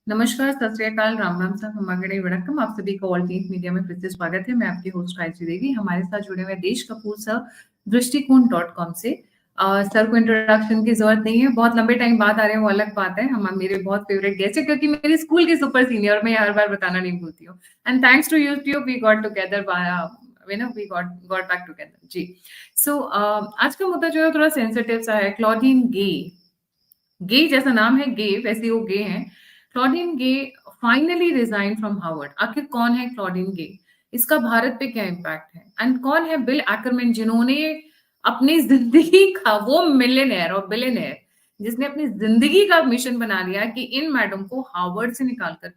नमस्कार, सत श्री अकाल, राम राम साहब, हमागड़े वड़कम। आप सभी का ऑल टीम मीडिया में फिर से स्वागत है। मैं आपकी होस्ट गायत्री देवी। हमारे साथ जुड़े हुए देश कपूर सर दृष्टिकोण.com से। सर को इंट्रोडक्शन की जरूरत नहीं है, बहुत लंबे टाइम बाद आ रहे हैं वो अलग बात है। हम मेरे बहुत फेवरेट गेस्ट है क्योंकि मेरे स्कूल के सुपर सीनियर, मैं हर बार बताना नहीं भूलती हूँ। And thanks to YouTube we got together, we got back together ji. So आज का मुद्दा जो है थोड़ा सेंसिटिव सा है। क्लॉडीन गे, गे जैसा नाम है गे, वैसे वो गे हैं। क्लॉडीन गे फाइनली रिजाइन फ्रॉम हार्वर्ड। आखिर कौन है क्लॉडीन गे, इसका भारत पे क्या इम्पैक्ट है, एंड कौन है बिल एक्करमैन जिन्होंने अपनी जिंदगी का, वो मिलियनेयर और बिलियनेयर जिसने अपनी जिंदगी का मिशन बना लिया कि इन मैडम को हार्वर्ड से निकाल कर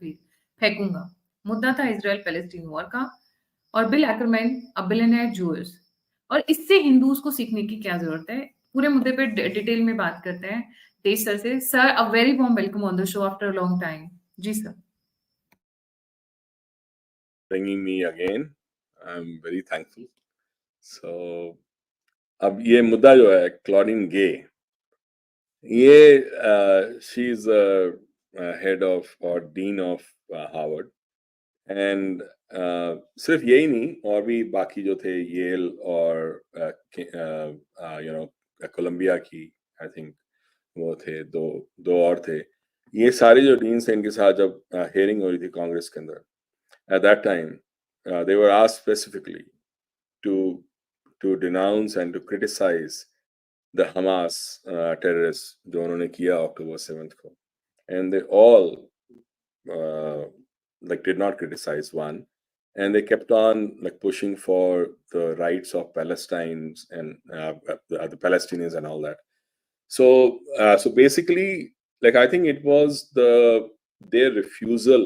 फेंकूंगा। मुद्दा था इजराइल पैलेस्टीन वॉर का, और बिल एक्करमैन अ बिलियनेयर जूअर्स, और इससे हिंदूज को सीखने की क्या जरूरत है। पूरे मुद्दे पे डिटेल में बात करते हैं देश सर से। Sir, a very warm welcome on the show after a long time. जी sir. Bringing me again, I'm very thankful. So, अब ये मुद्दा जो है क्लॉडिन गे, ये शी इज हेड ऑफ और डीन ऑफ हार्वर्ड, एंड सिर्फ यही नहीं, और भी बाकी जो थे येल और कोलंबिया की, आई थिंक वो थे दो दो और थे। ये सारे जो डीन्स थे, इनके साथ जब हेयरिंग हो रही थी कांग्रेस के अंदर, at that time they were asked specifically to denounce and to criticize the Hamas terrorists जो उन्होंने किया October 7th को, and they all like did not criticize one, and they kept on like pushing for the rights of Palestine and the Palestinians and all that. So basically, like I think it was their refusal,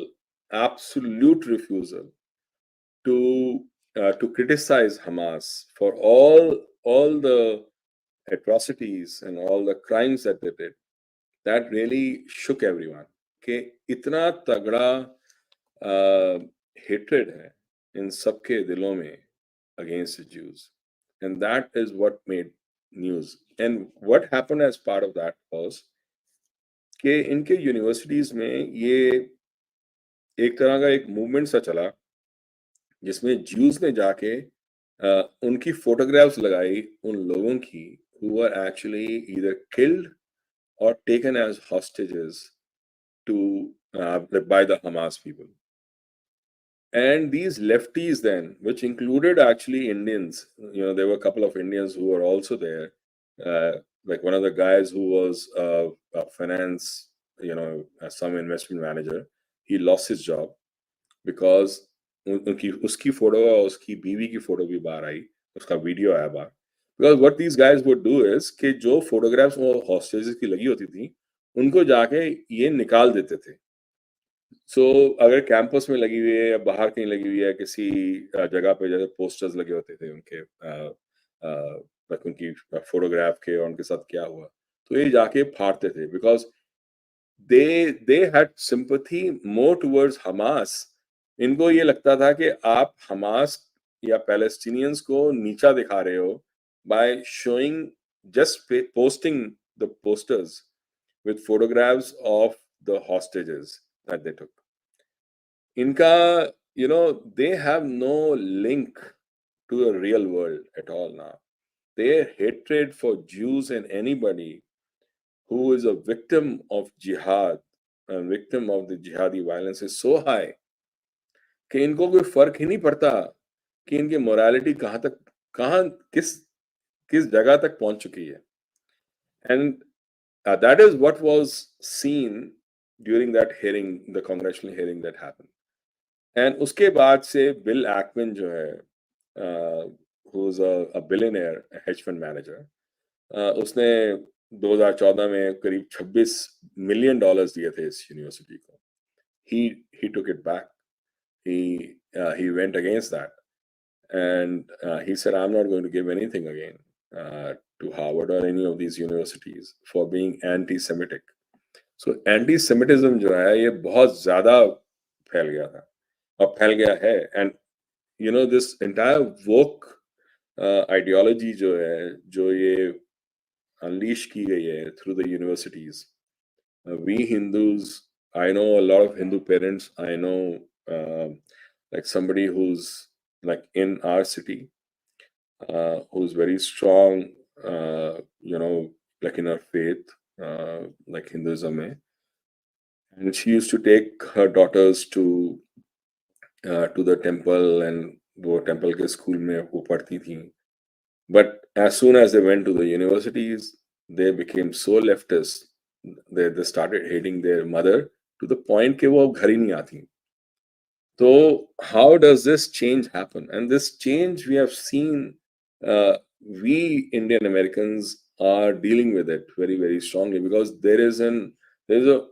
absolute refusal to criticize Hamas for all the atrocities and all the crimes that they did, that really shook everyone. कि इतना तगड़ा hatred है इन सबके दिलों में against the Jews, and that is what made news. And what happened as part of that was कि इनके universities में ये एक तरह का एक मूवमेंट सा चला जिसमें ज्यूज ने जाके उनकी फोटोग्राफ्स लगाई उन लोगों की who were actually either killed or taken as hostages to by the Hamas people. And these lefties then, which included actually Indians, there were a couple of Indians who were also there. Like one of the guys who was a finance, some investment manager, he lost his job because उसकी photo और उसकी बीवी की photo भी बाहर आई, उसका video आया बाहर। Because what these guys would do is कि जो फोटोग्राफ्स वो हॉस्टेजेस की लगी होती थी, उनको जाके ये निकाल देते थे। सो अगर कैंपस में लगी हुई है या बाहर कहीं लगी हुई है किसी जगह पे, जैसे पोस्टर्स लगे होते थे उनके उनकी फोटोग्राफ के और उनके साथ क्या हुआ, तो ये जाके फाड़ते थे। Because they had sympathy more towards Hamas. इनको ये लगता था कि आप हमास या पैलेस्टीनियंस को नीचा दिखा रहे हो by showing, just posting the posters with photographs of the hostages that they took. इनका they have no link to the real world at all now. Their hatred for Jews and anybody who is a victim of jihad and victim of the jihadi violence is so high कि इनको कोई फर्क ही नहीं पड़ता कि इनकी morality कहाँ किस जगह तक पहुंच चुकी है। And that is what was seen during that hearing, the congressional hearing that happened. And उसके बाद से बिल एक्मैन जो है, who is a billionaire, a hedge fund manager, उसने 2014 में करीब $26 मिलियन दिए थे इस यूनिवर्सिटी को। He took it back. He went against that, and he said, "I'm not going to give anything again to Harvard or any of these universities for being anti-Semitic." So anti-Semitism जो है ये बहुत ज्यादा फैल गया था और फैल गया है। And this entire woke ideology जो है, जो ये unleash की गई है through the universities, we Hindus I know a lot of Hindu parents. I know like somebody who's like in our city, who's very strong, like in her faith, like Hinduism mein. And she used to take her daughters to the temple, and वो temple के school में वो पढ़ती थी. But as soon as they went to the universities, they became so leftist. They started hating their mother to the point कि वो अब घर ही नहीं आती. So how does this change happen? And this change we have seen, we Indian Americans are dealing with it very, very strongly, because there is an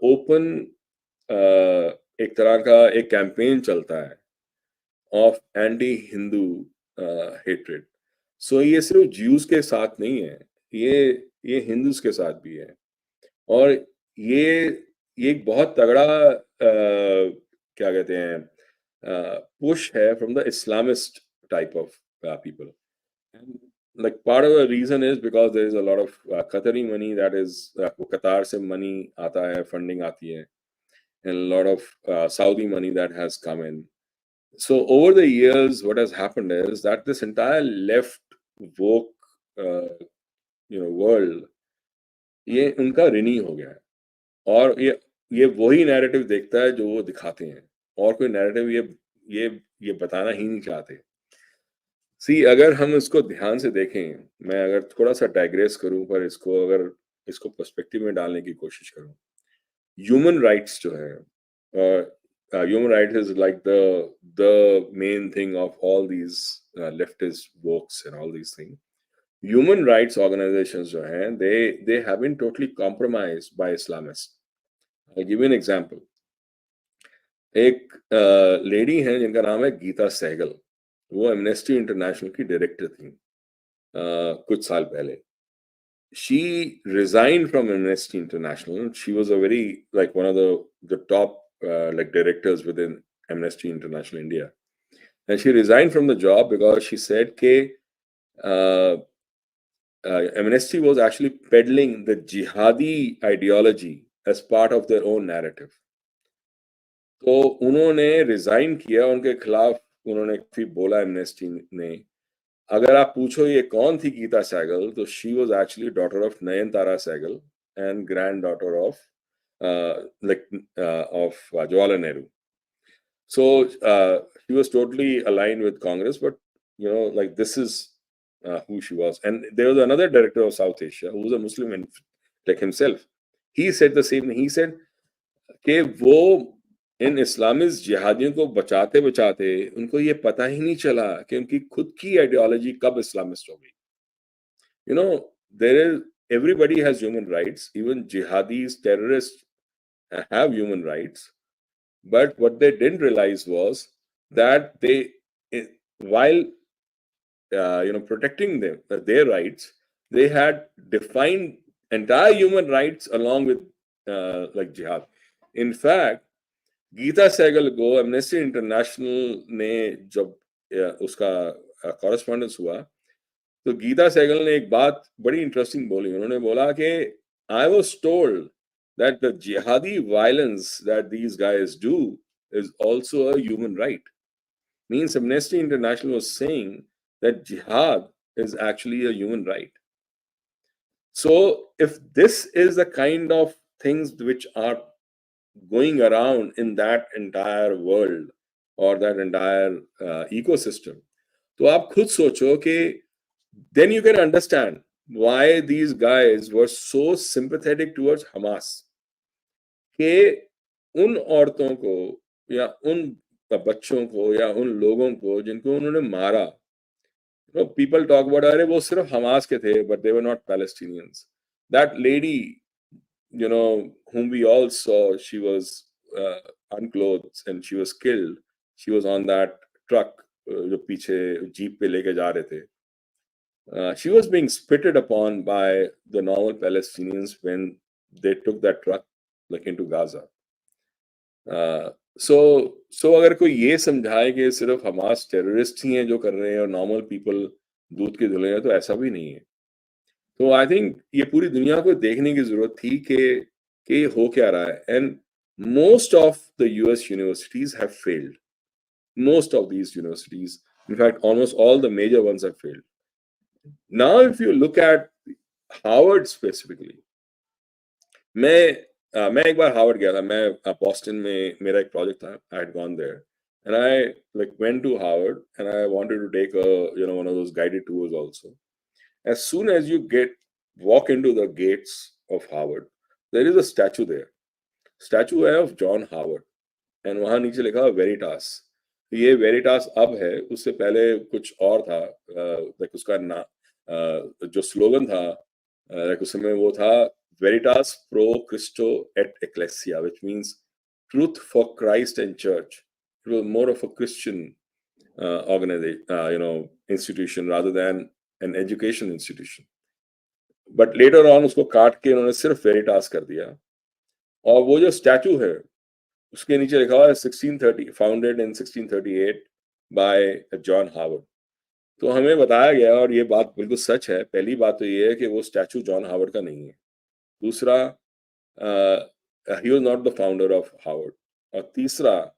open एक तरह का एक campaign चलता है of anti-Hindu hatred. So ये सिर्फ Jews के साथ नहीं है, ये Hindus के साथ भी है. और ये एक बहुत तगड़ा क्या कहते हैं push है from the Islamist type of people. And like part of the reason is because there is a lot of Qatari money that is Qatar से money आता है, funding आती है, and a lot of Saudi money that has come in. So over the years, what has happened is that this entire left woke world, ये उनका ऋणी हो गया है, और ये वही नैरेटिव देखता है जो वो दिखाते हैं, और कोई नैरेटिव ये बताना ही नहीं चाहते. सी, अगर हम इसको ध्यान से देखें, मैं अगर थोड़ा सा डाइग्रेस करूं, पर इसको पर्सपेक्टिव में डालने की कोशिश करूं, ह्यूमन राइट्स जो है, human rights is like the main thing of all these leftist works and all these things. Human rights organizations जो हैं, they have been totally compromised by Islamists. I'll give you an example. एक lady है जिनका नाम है गीता सहगल. वो amnesty international की director थी कुछ साल पहले. She resigned from Amnesty International. She was a very like one of the top like directors within Amnesty International India, and she resigned from the job because she said that Amnesty was actually peddling the jihadi ideology as part of their own narrative. तो उन्होंने resign किया, उनके खिलाफ उन्होंने फिर बोला amnesty ने. अगर आप पूछो ये कौन थी गीता सहगल, तो she was actually daughter of Nayantara Sahgal and granddaughter of Jawaharlal Nehru. So she was totally aligned with Congress, but like this is who she was. And there was another director of South Asia who was a Muslim like himself. He said the same thing. He said कि वो इन Islamist जिहादियों को बचाते बचाते उनको ये पता ही नहीं चला कि उनकी खुद की आइडियोलॉजी कब इस्लामिस्ट हो गई. there is everybody has human rights, even jihadis, terrorists have human rights, but what they didn't realize was that they, while protecting their rights, they had defined entire human rights along with like jihad. In fact, Gita Sehgal को amnesty international ने जब उसका correspondence हुआ, तो गीता सहगल ने एक बात बड़ी इंटरेस्टिंग बोली. उन्होंने बोला कि I was told that the jihadi violence that these guys do is also a human right. Means Amnesty International was saying that jihad is actually a human right. So if this is the kind of things which are going around in that entire world or that entire ecosystem, तो आप खुद सोचो कि then you can understand why these guys were so sympathetic towards Hamas. कि उन औरतों को या उन बच्चों को या उन लोगों को जिनको उन्होंने मारा, people talk about अरे वो सिर्फ हमास के थे, but they were not Palestinians. That lady, whom we all saw, she was unclothed and she was killed. She was on that truck जो पीछे जीप पे लेके जा रहे थे. She was being spitted upon by the normal Palestinians when they took that truck like into Gaza. So अगर कोई ये समझाए कि सिर्फ हमास टेररिस्ट ही हैं जो कर रहे हैं और नॉर्मल पीपल दूध के धुले हैं, तो ऐसा भी नहीं है. तो आई थिंक ये पूरी दुनिया को देखने की जरूरत थी कि हो क्या रहा है. And most of the US universities have failed. Most of these universities, in fact, almost all the major ones have failed. Now, if you look at Harvard specifically, मैं एक बार हार्वर्ड गया था. मैं बॉस्टन में मेरा एक प्रोजेक्ट था. I had gone there and I like went to Harvard and I wanted to take a one of those guided tours also. As soon as you walk into the gates of Harvard, there is a statue there. Statue है of John Howard and वहां नीचे लिखा हुआ Veritas. ये Veritas अब है, उससे पहले कुछ और था. लाइक उसका जो स्लोगन था लाइक उस समय वो था Veritas pro Christo et Ecclesia, which means truth for Christ and church. It was more of a Christian organization, institution rather than an education institution. But later on उसको काट के उन्होंने सिर्फ Veritas कर दिया. और वो जो स्टैचू है उसके नीचे लिखा हुआ है 1630, founded in 1638 by John Howard. तो हमें बताया गया, और ये बात बिल्कुल सच है. पहली बात तो ये है कि वो स्टैचू जॉन हावर्ड का नहीं है. दूसरा, he was not the founder of Harvard. और तीसरा,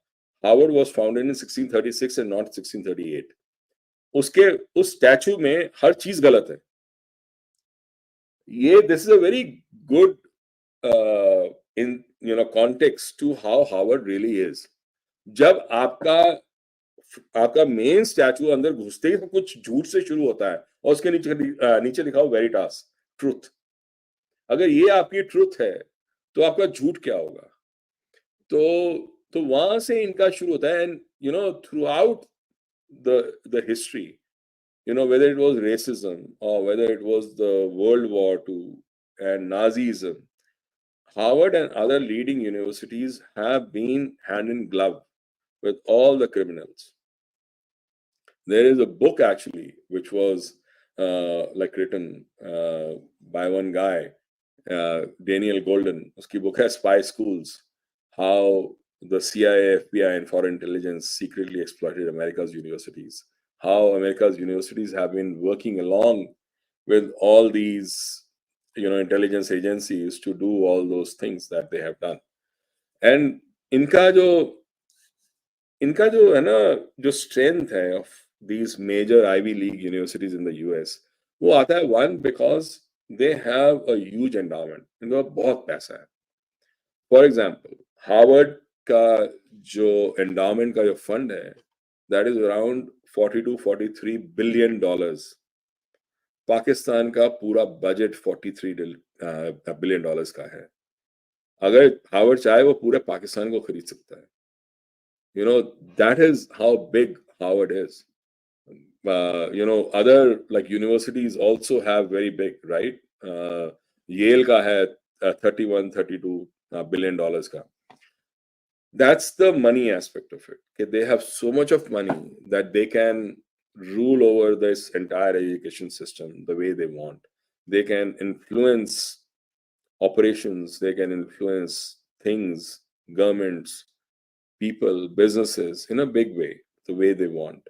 Harvard was founded in 1636 and not 1638. उस स्टैचू में हर चीज गलत है. This is a very good in context to how Harvard really is. जब आपका मेन स्टैचू अंदर घुसते ही कुछ झूठ से शुरू होता है और उसके नीचे लिखा हो वेरिटास, ट्रूथ. अगर ये आपकी ट्रूथ है तो आपका झूठ क्या होगा? तो वहां से इनका शुरू होता है. And through out the history, whether it was racism or whether it was the World War II and Nazism, Harvard and other leading universities have been hand in glove with all the criminals. There is a book actually which was written by one guy, Daniel Golden. Uski book hai Spy Schools, how the CIA, FBI and foreign intelligence secretly exploited America's universities. How America's universities have been working along with all these intelligence agencies to do all those things that they have done. And इनका जो है ना, जो strength है of these major Ivy League universities in the US, वो आता है one because they have a huge endowment. इनका बहुत पैसा है. For example, Harvard का जो endowment का जो fund है, that is around $42-43 billion. Pakistan का पूरा बजट $43 billion का है. अगर हार्वर्ड चाहे वो पूरे पाकिस्तान को खरीद सकता है. That is how big Harvard is. Other like universities also have very big, right? Yale का है $31-32 billion का. That's the money aspect of it. Okay? They have so much of money that they can rule over this entire education system the way they want. They can influence operations, they can influence things, governments, people, businesses in a big way, the way they want.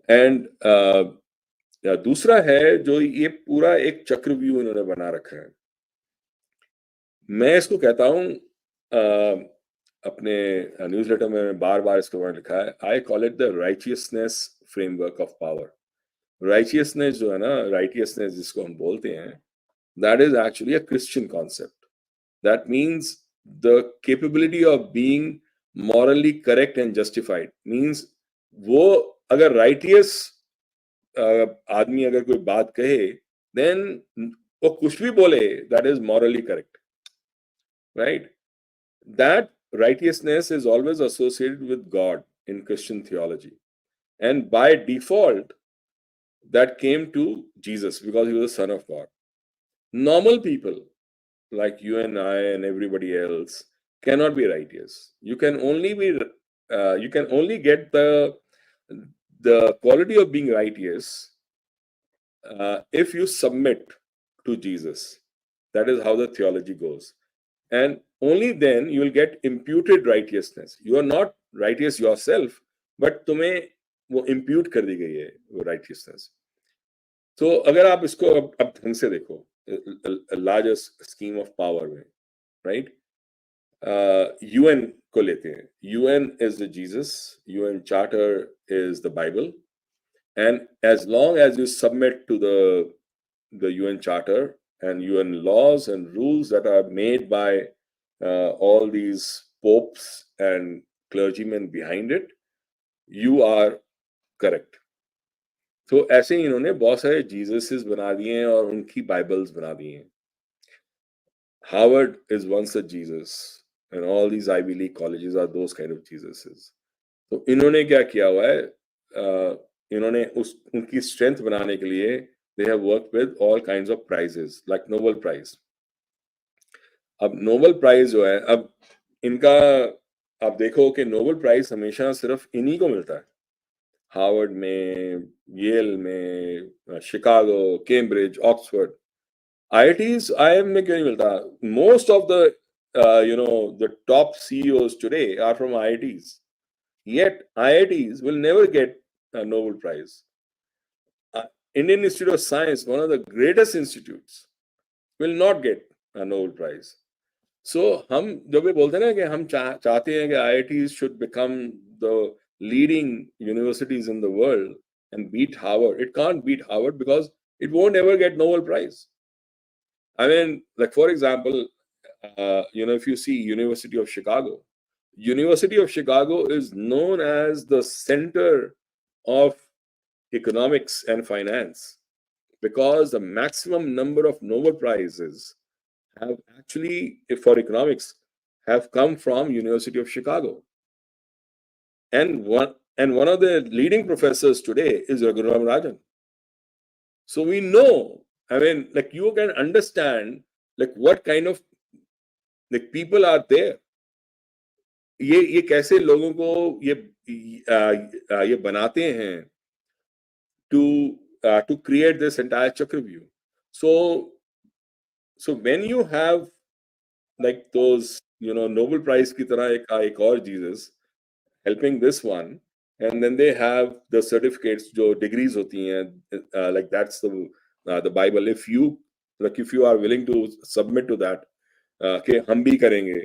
And दूसरा है जो ये पूरा एक चक्रव्यूह इन्होंने बना रखा है. मैं इसको कहता हूं, अपने न्यूज़लेटर में बार-बार इसके बारे में लिखा है. I call it the righteousness framework of power. Righteousness जो है ना, righteousness जिसको हम बोलते हैं, that is actually a Christian concept. That means the capability of being morally correct and justified. Means वो अगर righteous आदमी अगर कोई बात कहे, then वो कुछ भी बोले, that is morally correct, right? That righteousness is always associated with God in Christian theology, and by default that came to Jesus because he was the Son of God. Normal people like you and I and everybody else cannot be righteous. You can only get the quality of being righteous if you submit to Jesus. That is how the theology goes. And only then you will get imputed righteousness. You are not righteous yourself, but तुम्हें वो impute कर दी गई है वो righteousness. तो अगर आप इसको अब ढंग से देखो, largest scheme of power में, right? UN को लेते हैं. UN is the Jesus, UN Charter is the Bible, and as long as you submit to the UN Charter and UN laws and rules that are made by all these popes and clergymen behind it, you are correct. तो ऐसे ही इन्होंने बहुत सारे जीससेस बना दिए हैं और उनकी बाइबल्स बना दी हैं. Harvard is once a Jesus, and all these Ivy League colleges are those kind of Jesuses. तो इन्होंने क्या किया हुआ है, इन्होंने उनकी स्ट्रेंथ बनाने के लिए they have worked with all kinds of prizes like Nobel Prize. अब नोबेल प्राइज जो है, अब इनका आप देखो कि नोबेल प्राइज हमेशा सिर्फ इन्हीं को मिलता है. हार्वर्ड में, येल में, Chicago, Cambridge, Oxford. IITs, IIM में क्यों नहीं मिलता? Most of the top CEOs today are from IITs. Yet IITs will never get a Nobel Prize. Indian Institute of Science, one of the greatest institutes, will not get a Nobel Prize. So हम जब ये बोलते हैं ना कि हम चाहते हैं कि IITs should become the leading universities in the world and beat Harvard, it can't beat Harvard because it won't ever get Nobel Prize. I mean, like for example, if you see University of Chicago is known as the center of economics and finance because the maximum number of Nobel Prizes have actually, for economics, have come from University of Chicago. And one of the leading professors today is Raghuram Rajan. So we know, I mean, like you can understand like what kind of like people are there. ये कैसे लोगों को ये बनाते हैं to create this entire Chakravyuh. So when you have like those Nobel Prize की तरह एक और Jesus helping this one, and then they have the certificates जो degrees होती हैं, like that's the Bible. If you are willing to submit to that कि हम भी करेंगे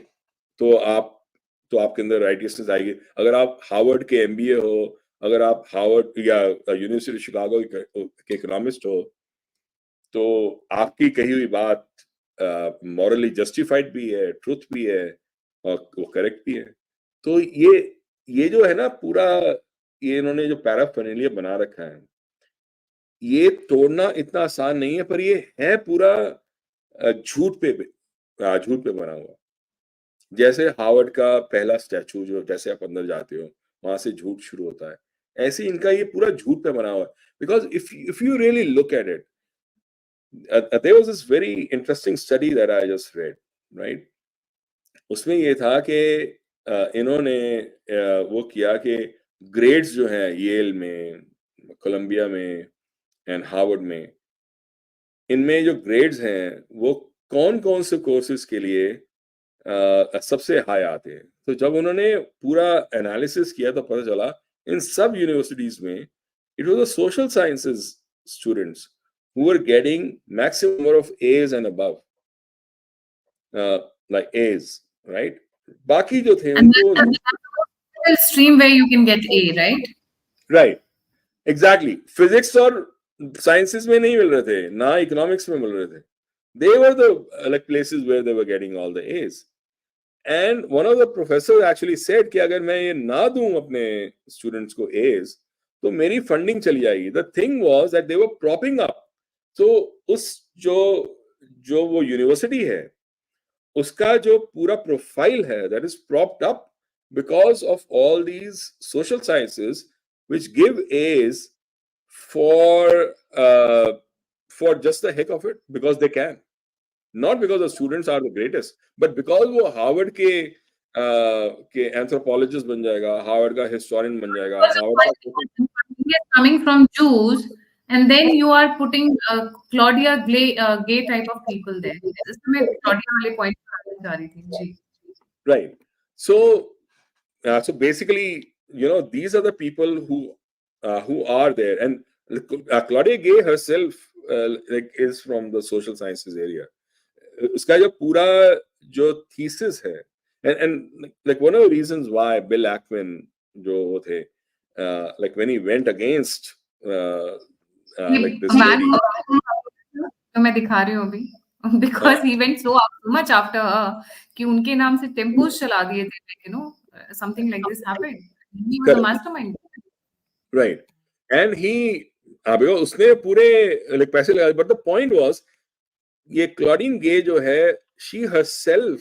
तो आपके अंदर राइटियसनेस आएगी. अगर आप हार्वर्ड के MBA हो, अगर आप हार्वर्ड या यूनिवर्सिटी शिकागो के इकोनॉमिस्ट हो, तो आपकी कही हुई बात मॉरली जस्टिफाइड भी है, ट्रुथ भी है और वो करेक्ट भी है. तो ये जो है ना पूरा ये इन्होंने जो पैराफर्नेलिया बना रखा है, ये तोड़ना इतना आसान नहीं है, पर ये है पूरा झूठ पे बना हुआ. जैसे हार्वर्ड का पहला स्टैचू जो जैसे आप अंदर जाते हो वहां से झूठ शुरू होता है, ऐसे इनका ये पूरा झूठ पे बना हुआ है. Because if you really look at it, there was this very interesting study that I just read, right? उसमें ये था कि इन्होंने वो किया कि ग्रेड्स जो हैं येल में, कोलंबिया में एंड हार्वर्ड में, इनमें जो ग्रेड्स हैं वो कौन कौन से कोर्सेज के लिए सबसे हाई आते हैं. तो जब उन्होंने पूरा एनालिसिस किया तो पता चला इन सब यूनिवर्सिटीज में it was the social sciences students who were getting maximum number of A's and above, like A's, right? बाकी जो थे उनको stream where you can get A, right? Right, exactly. Physics और sciences में नहीं मिल रहे थे, ना economics में मिल रहे थे. They were the like places where they were getting all the A's. And one of the professors actually said कि अगर मैं ये ना दूं अपने students को A's, तो मेरी funding चली जाएगी. The thing was that they were propping up. तो उस जो वो यूनिवर्सिटी है उसका जो पूरा प्रोफाइल है that is propped up because of all these social sciences which give A's for just the heck of it, because they can, not because the students are the greatest, but because वो Harvard के anthropologist बन जाएगा, Harvard का historian बन जाएगा, Harvard coming from Jews. And then you are putting Claudia Gay type of people there. इसमें Claudia वाले point जा रही थी जी. Right. So basically, these are the people who are there, and Claudia Gay herself like is from the social sciences area. उसका जो पूरा जो thesis है, and like one of the reasons why Bill Ackman जो वो थे like when he went against like this lady, तो मैं दिखा रही हूँ अभी, because he went so much after her कि उनके नाम से tempos चला दिए थे, like, you know, something like this happened. He was a mastermind. Right. And he because उसने पूरे like पैसे लगाए, but the point was ये क्लॉडिन गे जो है, she herself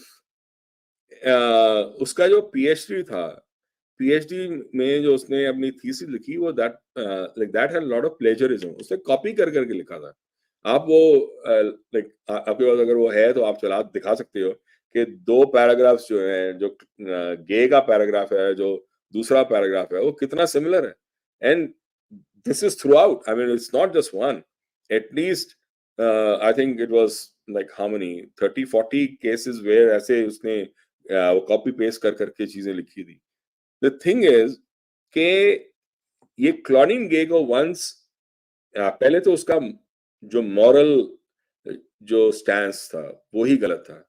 उसका जो PhD था, PhD में जो उसने अपनी थीसिस लिखी वो that like that had a lot of plagiarism. उसने कॉपी कर करके लिखा था. आप वो like आपके पास अगर वो है तो आप चला दिखा सकते हो कि 2 पैराग्राफ्स जो हैं, जो गे का पैराग्राफ है, जो दूसरा पैराग्राफ है, वो कितना सिमिलर है. And this is throughout. I mean, it's not just one. At least I think it was like how many 30-40 cases where ऐसे उसने वो कॉपी पेस्ट कर करके चीजें लिखी थी. The thing is कि ये क्लॉडिन गे को once पहले तो उसका जो मॉरल जो स्टैंस था वो ही गलत था.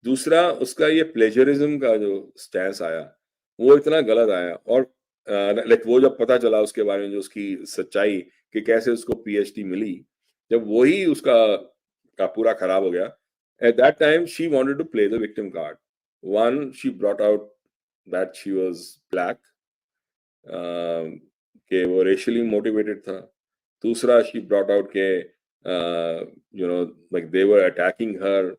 दूसरा उसका ये प्लेजरिज्म का जो स्टैंस आया वो इतना गलत आया. और लाइक वो जब पता चला उसके बारे में, जो उसकी सच्चाई कि कैसे उसको PhD मिली, जब वही उसका का पूरा खराब हो गया. At that time she wanted to play the victim card. One, she brought out that she was black, कि वो racially motivated था. दूसरा, she brought out कि you know, like they were attacking her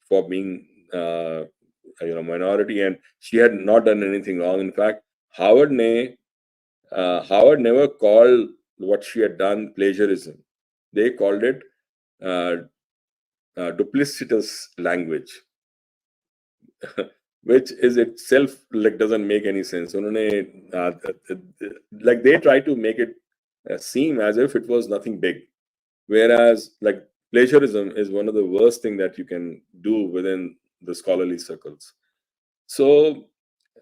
for being you know, minority, and she had not done anything wrong. In fact, Howard never called what she had done plagiarism. They called it duplicitous language, which is itself like doesn't make any sense. Like they try to make it seem as if it was nothing big, whereas like plagiarism is one of the worst thing that you can do within the scholarly circles. So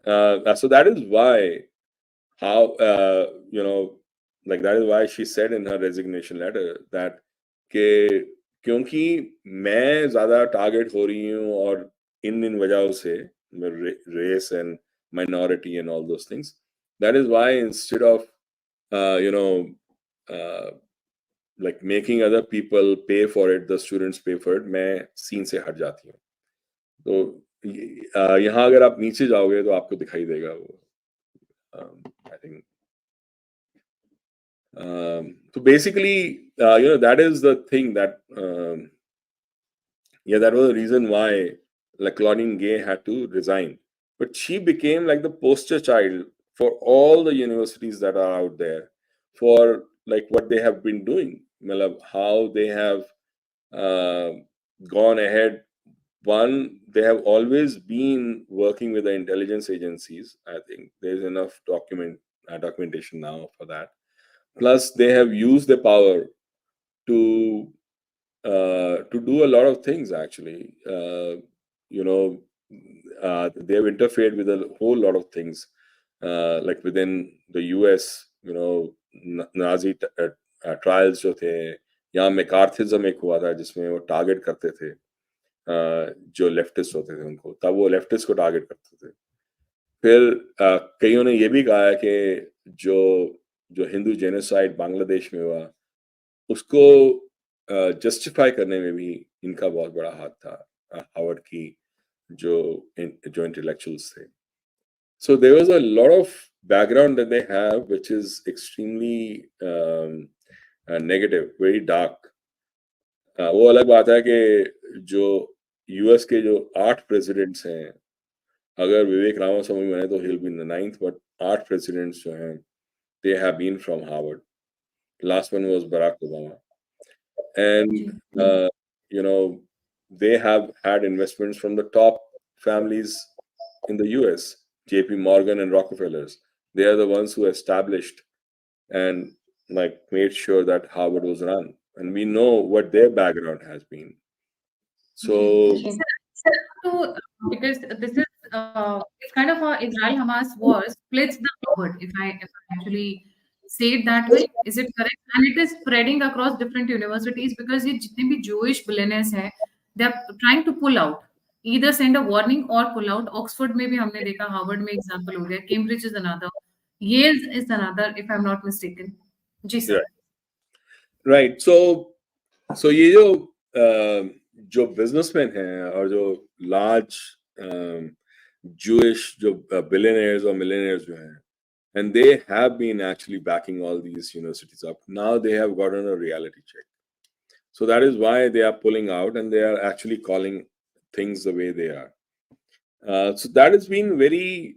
so that is why you know, like that is why she said in her resignation letter that कि क्योंकि मैं ज्यादा target हो रही हूँ और इन वजहों से race and minority and all those things, that is why instead of you know like making other people pay for it, the students pay for it, मैं सीन से हट जाती हूँ. तो यहाँ अगर आप नीचे जाओगे तो आपको दिखाई देगा वो I think so basically you know, that is the thing that yeah, that was the reason why like Claudine Gay had to resign. But she became like the poster child for all the universities that are out there for like what they have been doing, how they have gone ahead. One, they have always been working with the intelligence agencies. I think there's enough documentation now for that. Plus, they have used the power to do a lot of things. Actually, you know, they have interfered with a whole lot of things, like within the US. You know, Nazi trials जो थे, यहाँ मैकार्थिज्म एक हुआ था जिसमें वो target करते थे जो लेफ्टिस्ट होते थे उनको, तब वो लेफ्टिस्ट को टारगेट करते थे. फिर कईयों ने ये भी कहा है कि जो हिंदू जेनोसाइड बांग्लादेश में हुआ उसको जस्टिफाई करने में भी इनका बहुत बड़ा हाथ था, हार्वर्ड की जो इंटेलेक्चुअल्स थे. So there was a lot of background that they have which is extremely negative, very dark. वो अलग बात है कि जो यूएस के जो 8 प्रेसिडेंट्स हैं, अगर विवेक रामास्वामी बने तो he'll be in the 9th, but 8 presidents जो हैं they have been from Harvard. Last one was Barack Obama, and you know, they have had investments from the top families in the US, JP Morgan and Rockefellers. They are the ones who established and like made sure that Harvard was run, and we know what their background has been. So because this is it's kind of a Israel-Hamas war splits the Harvard, if I actually say it that way. Is it correct? And it is spreading across different universities because ये जितने भी Jewish billionaires हैं, they are trying to pull out. either send a warning or pull out. Oxford में भी हमने देखा, Harvard में example हो गया, Cambridge is another, Yale is another, if I'm not mistaken. जी सर. Right. So ये जो businessmen हैं और जो large Jewish जो billionaires or millionaires जो हैं, and they have been actually backing all these universities up. Now they have gotten a reality check. So that is why they are pulling out and they are actually calling things the way they are. So that has been very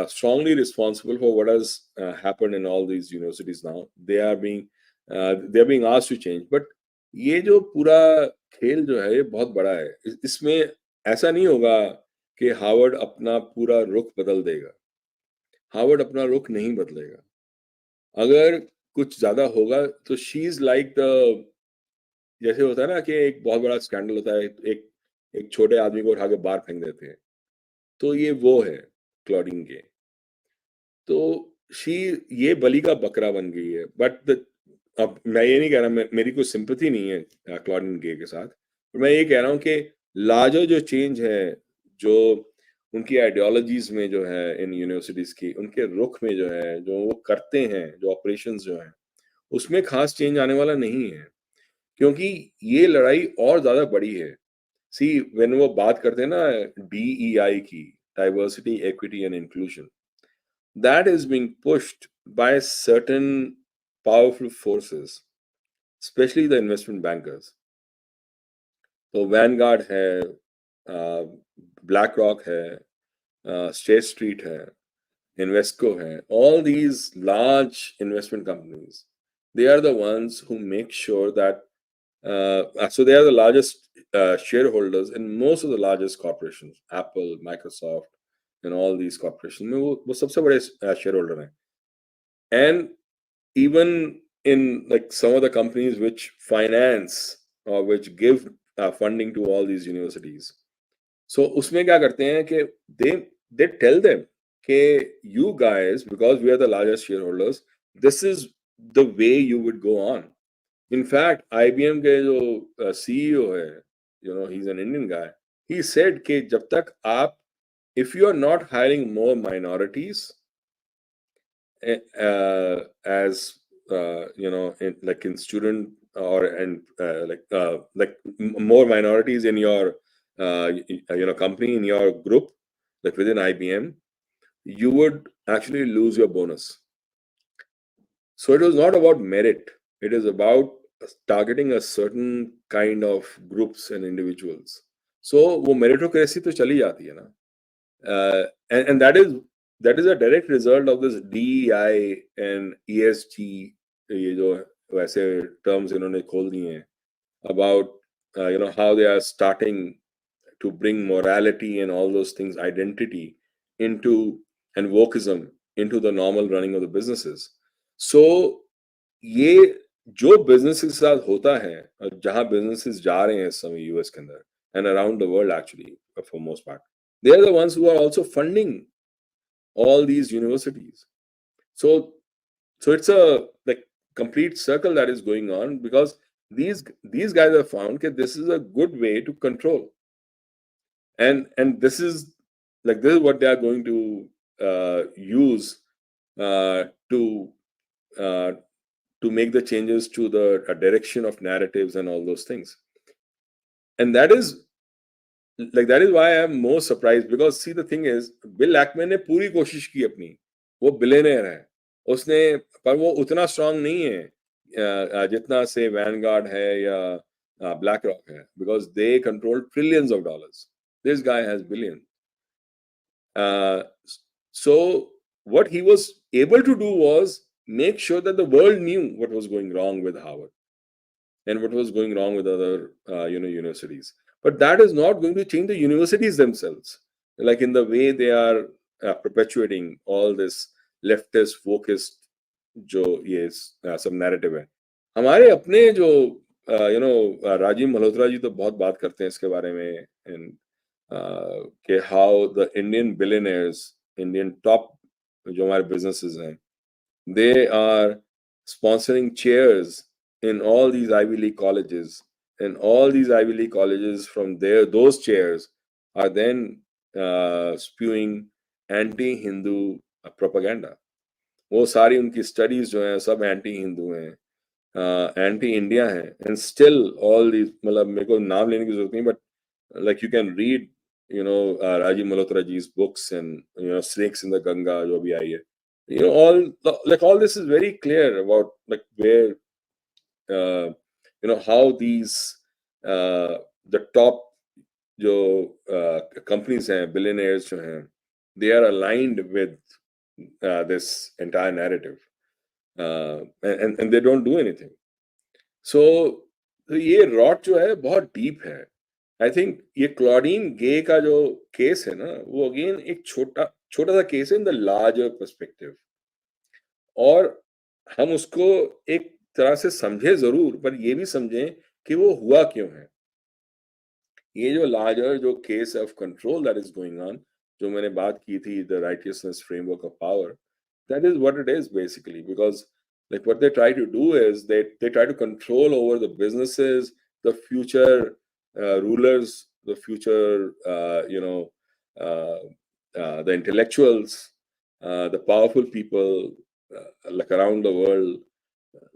strongly responsible for what has happened in all these universities now. They are being asked to change. But ये जो पूरा खेल जो है ये बहुत बड़ा है. इसमें ऐसा नहीं होगा कि हार्वर्ड अपना पूरा रुख बदल देगा. हार्वर्ड अपना रुख नहीं बदलेगा. अगर कुछ ज्यादा होगा तो शी इज लाइक द, जैसे होता है ना कि एक बहुत बड़ा स्कैंडल होता है, एक छोटे आदमी को उठा के बाहर फेंक देते हैं, तो ये वो है क्लॉडिन के. तो ये बलि का बकरा बन गई है. बट अब मैं ये नहीं कह रहा, मेरी कोई सिंपैथी नहीं है क्लॉडिन के साथ. मैं ये कह रहा हूँ कि लार्जर जो चेंज है, जो उनकी आइडियोलॉजीज में जो है इन यूनिवर्सिटीज की, उनके रुख में जो है, जो वो करते हैं, जो ऑपरेशंस जो हैं, उसमें खास चेंज आने वाला नहीं है, क्योंकि ये लड़ाई और ज्यादा बड़ी है. सी व्हेन वो बात करते हैं ना DEI की, diversity, equity and inclusion, that is being pushed by certain powerful forces, especially the investment bankers. तो Vanguard है, BlackRock है, State Street है, Invesco है, all these large investment companies, they are the ones who make sure that so they are the largest shareholders in most of the largest corporations, Apple, Microsoft, and all these corporations. में वो सबसे बड़े shareholder हैं. And even in like some of the companies which finance or which give funding to all these universities, so उसमें क्या करते हैं कि they tell them कि you guys, because we are the largest shareholders, this is the way you would go on. In fact, IBM के जो CEO है, he's an Indian guy, he said कि जब तक आप, if you are not hiring more minorities as in student or like more minorities in your company, in your group, like within IBM, you would actually lose your bonus. So it was not about merit, it is about targeting a certain kind of groups and individuals. So वो meritocracy तो चली जाती है ना, and that is a direct result of this DEI and ESG, ये जो वैसे terms इन्होंने खोल दिए हैं, about how they are starting to bring morality and all those things, identity into, and wokeism into the normal running of the businesses. So ये जो business के साथ होता है, जहाँ businesses जा रहे हैं इस समय US के अंदर and around the world actually for most part, they are the ones who are also funding all these universities. So it's a like complete circle that is going on, because these guys have found that this is a good way to control, and this is what they are going to use to make the changes to the direction of narratives and all those things. And that is why I am more surprised, because see, the thing is, Bill Ackman ने पूरी कोशिश की अपनी, वो billionaire है, उसने, पर वो उतना स्ट्रांग नहीं है जितना से वैनगार्ड है या BlackRock है, because they control trillions of dollars. This guy has billions. So what he was able to do was make sure that the world knew what was going wrong with Harvard and what was going wrong with other universities. But that is not going to change the universities themselves, like in the way they are perpetuating all this leftist, wokist जो ये सब narrative है. हमारे अपने जो राजीव मल्होत्रा जी तो बहुत बात करते हैं इसके बारे में, and कि how the Indian billionaires, Indian top जो हमारे businesses हैं, they are sponsoring chairs in all these Ivy League colleges and all these Ivy League colleges from those chairs are then spewing anti-Hindu propaganda. वो सारी उनकी studies जो हैं सब anti Hindu हैं, एंटी इंडिया हैं, एंड स्टिल ऑल दीज, मतलब मेरे को नाम लेने की जरूरत नहीं, but like you can read Rajiv Malhotra जी's books and snakes in the Ganga जो अभी आई है, all this is very clear about like where how these the top जो companies हैं, billionaires जो हैं, they are aligned with this entire narrative, and they don't do anything. So ये rot जो है बहुत deep है. I think ये क्लॉडीन गे का जो केस है ना, वो अगेन एक छोटा सा केस है इन द लार्जर पर्सपेक्टिव, और हम उसको एक तरह से समझे जरूर, पर ये भी समझें कि वो हुआ क्यों है. ये जो लार्जर जो case of control that is going on, जो मैंने बात की थी, the righteousness framework of power, that is what it is basically, because like what they try to do is they try to control over the businesses, the future rulers, the future the intellectuals, the powerful people like around the world.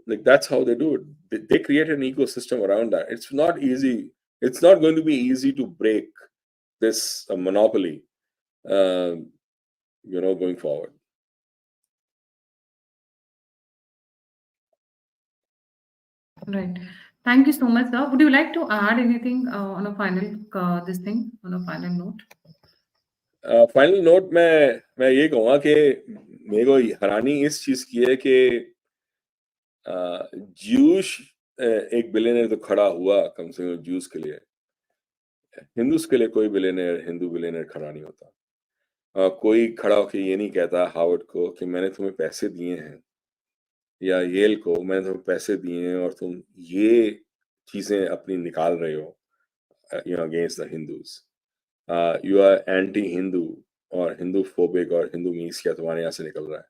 Like that's how they do it. They create an ecosystem around that. It's not easy. It's not going to be easy to break this monopoly going forward. Right. Thank you so much, sir. Would you like to add anything on a final on a final note? Final note मैं ये कहूँगा कि मेरे को हैरानी इस चीज की है कि ज्यूश एक बिलियनर तो खड़ा हुआ कम से कम ज्यूस के लिए. हिंदूस के लिए कोई हिंदू बिलियनर खड़ा नहीं होता. कोई खड़ा होकर ये नहीं कहता हार्वर्ड को कि मैंने तुम्हें पैसे दिए हैं, या येल को मैंने तुम्हें पैसे दिए हैं और तुम ये चीजें अपनी निकाल रहे हो against the Hindus. You are anti Hindu और हिंदू फोबिक और हिंदू मीसिया तुम्हारे यहाँ से निकल रहा है.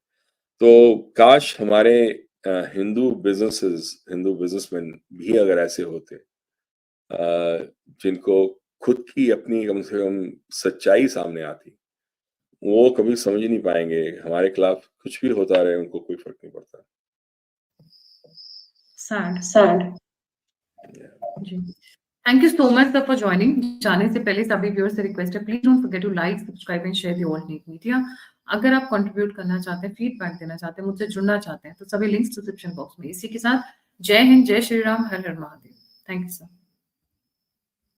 तो काश हमारे हिंदू बिजनेसमैन भी अगर ऐसे होते जिनको खुद की अपनी कम से कम सच्चाई सामने आती, वो कभी समझ नहीं पाएंगे. हमारे खिलाफ कुछ भी होता रहे, उनको कोई फर्क नहीं पड़ता. Sad. Ji. Thank you so much, sir, for joining. जाने से पहले सभी व्यूअर्स से रिक्वेस्ट है, please don't forget to like, subscribe and share the alternate media. अगर आप कंट्रीब्यूट करना चाहते हैं, फीडबैक देना चाहते हैं, मुझसे जुड़ना चाहते हैं, तो सभी लिंक्स डिस्क्रिप्शन बॉक्स में. इसी के साथ जय हिंद, जय श्री राम, हर हर महादेव. Thank you sir.